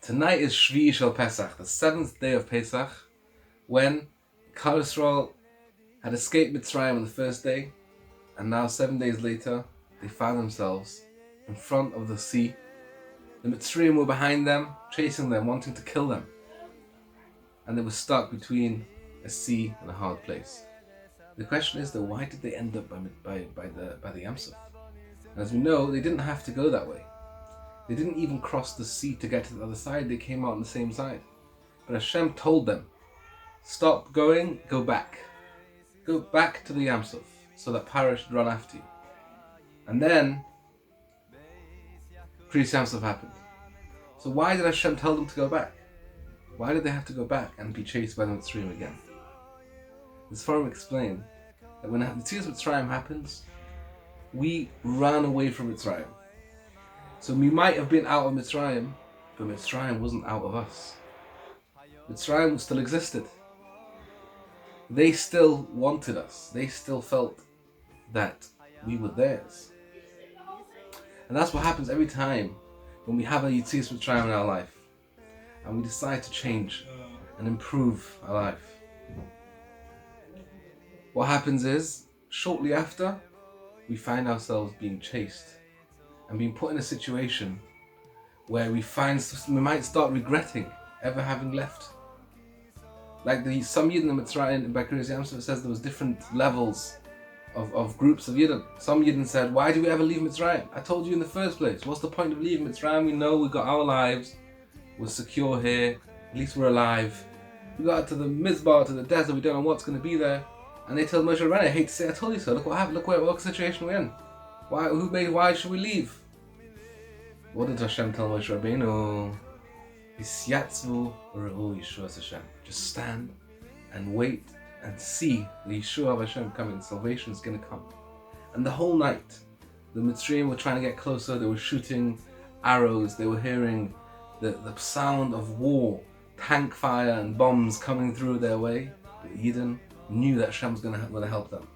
Tonight is Shevii shel Pesach, the 7th day of Pesach, when Klal Yisrael had escaped Mitzrayim on the first day, and now 7 days later, they found themselves in front of the sea. The Mitzrayim were behind them, chasing them, wanting to kill them. And they were stuck between a sea and a hard place. The question is though, why did they end up by the emess? And as we know, they didn't have to go that way. They didn't even cross the sea to get to the other side, they came out on the same side. But Hashem told them, stop going, go back. Go back to the emess, so that Paro should run after you. And then, Kriyas Yamsuf happened. So why did Hashem tell them to go back? Why did they have to go back and be chased by the Mitzrayim again? This Forum explained that when the Tzadok Mitzrayim happens, we ran away from Mitzrayim. So we might have been out of Mitzrayim, but Mitzrayim wasn't out of us. Mitzrayim still existed. They still wanted us. They still felt that we were theirs. And that's what happens every time when we have a Yetzias Mitzrayim in our life and we decide to change and improve our life. What happens is, shortly after, we find ourselves being chased and being put in a situation where we might start regretting ever having left. Like some Yidden in Mitzrayim, by Kriyas Yamsuf, says there was different levels of groups of Yidden. Some Yidden said, why do we ever leave Mitzrayim? I told you in the first place, what's the point of leaving Mitzrayim? We know we got our lives, we're secure here, at least we're alive. We got out to the Mizbar, to the desert, we don't know what's going to be there. And they told Moshe Rabbeinu, I hate to say I told you so, look what happened, look what situation we're in. Why should we leave? What did Hashem tell Moshe Rabbeinu? Isyatzvu re'u Yeshuas Hashem. Just stand and wait and see the Yeshua of Hashem coming. Salvation is going to come. And the whole night, the Mitzrayim were trying to get closer. They were shooting arrows. They were hearing the sound of war, tank fire and bombs coming through their way. But Yidden knew that Hashem was going to help them.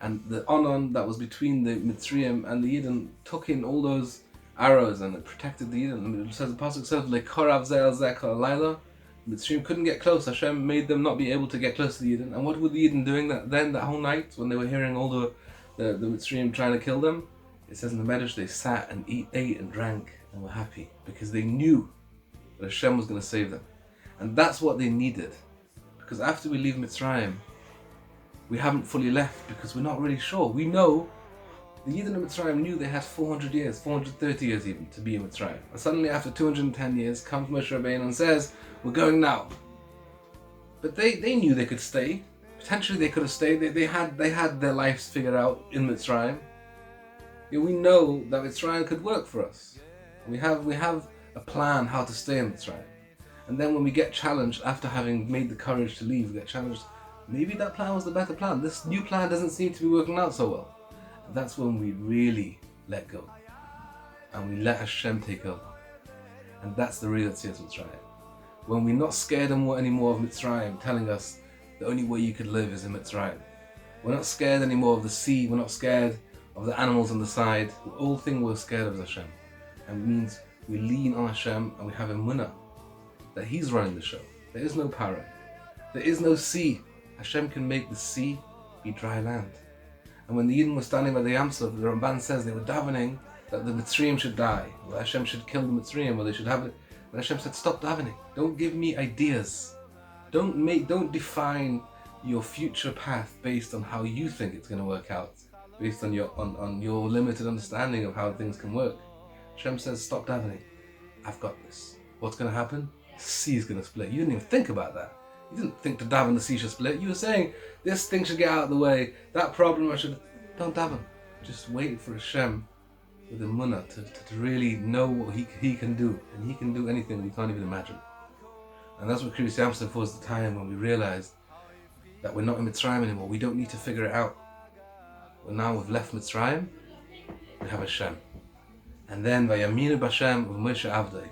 And the onon that was between the Mitzrayim and the Yidden took in all those arrows and it protected the Yidden. And it says, the Pasuk says, Lekorav ze'el zeh kol halayla. The Mitzrayim couldn't get close. Hashem made them not be able to get close to the Yidden. And what were the Yidden doing that whole night when they were hearing all the Mitzrayim trying to kill them? It says in the Medrash, they sat and ate and drank and were happy because they knew that Hashem was going to save them. And that's what they needed. Because after we leave Mitzrayim, we haven't fully left because we're not really sure. We know the Yidden of Mitzrayim knew they had 400 years, 430 years even, to be in Mitzrayim. And suddenly after 210 years comes Moshe Rabbeinu and says, we're going now. But they knew they could stay. Potentially they could have stayed. They had their lives figured out in Mitzrayim. We know that Mitzrayim could work for us. We have a plan how to stay in Mitzrayim. And then when we get challenged after having made the courage to leave, we get challenged, maybe that plan was the better plan. This new plan doesn't seem to be working out so well. And that's when we really let go. And we let Hashem take over. And that's the real Yetzias Mitzrayim. When we're not scared anymore of Mitzrayim telling us the only way you could live is in Mitzrayim. We're not scared anymore of the sea. We're not scared of the animals on the side. The only thing we're scared of is Hashem. And it means we lean on Hashem and we have Emunah that He's running the show. There is no Paro. There is no sea. Hashem can make the sea be dry land. And when the Yidden were standing by the Yamsuf, the Ramban says they were davening that the Mitzrayim should die, or Hashem should kill the Mitzrayim, or they should have it. And Hashem said, stop davening. Don't give me ideas. Don't define your future path based on how you think it's going to work out, based on your limited understanding of how things can work. Hashem says, stop davening. I've got this. What's going to happen? The sea is going to split. You didn't even think about that. You didn't think to daven the sea should split. You were saying, this thing should get out of the way. That problem don't daven. Just wait for Hashem with Emunah to really know what he can do. And He can do anything we can't even imagine. And that's what Kriyas Yamsuf was, the time when we realized that we're not in Mitzrayim anymore. We don't need to figure it out. Well, now we've left Mitzrayim, we have Hashem. And then, Vayaminu b'Hashem u'Moshe Avdei.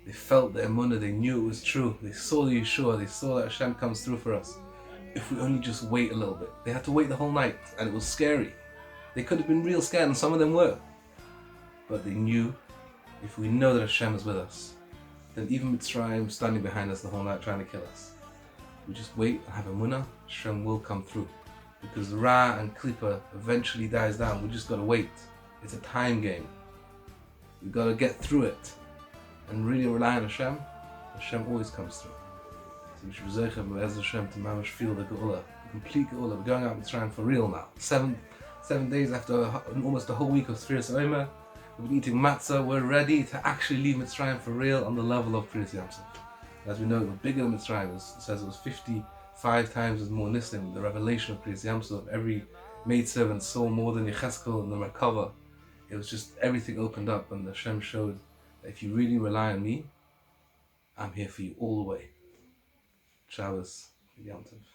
They felt the Emunah, they knew it was true. They saw the Yeshua, they saw that Hashem comes through for us. If we only just wait a little bit. They had to wait the whole night, and it was scary. They could have been real scared, and some of them were. But they knew, if we know that Hashem is with us, than even Mitzrayim standing behind us the whole night trying to kill us. We just wait and have Emunah, Hashem will come through. Because Ra and Klippa eventually dies down, we just gotta wait. It's a time game. We gotta get through it and really rely on Hashem. Hashem always comes through. So we should be zeicher b'ez Hashem to mamash feel the Geula, the complete Geula. We're going out Mitzrayim for real now. 7 days after almost a whole week of Tzfas Omer, we've been eating matzah. We're ready to actually leave Mitzrayim for real on the level of Kriyas Yamsuf. As we know, it was bigger than Mitzrayim. It says it was 55 times as more Nissim. The revelation of Kriyas Yamsuf, every maidservant saw more than Yecheskel and the Merkava. It was just everything opened up, and Hashem showed that if you really rely on me, I'm here for you all the way. Shabbos, Yom Tov.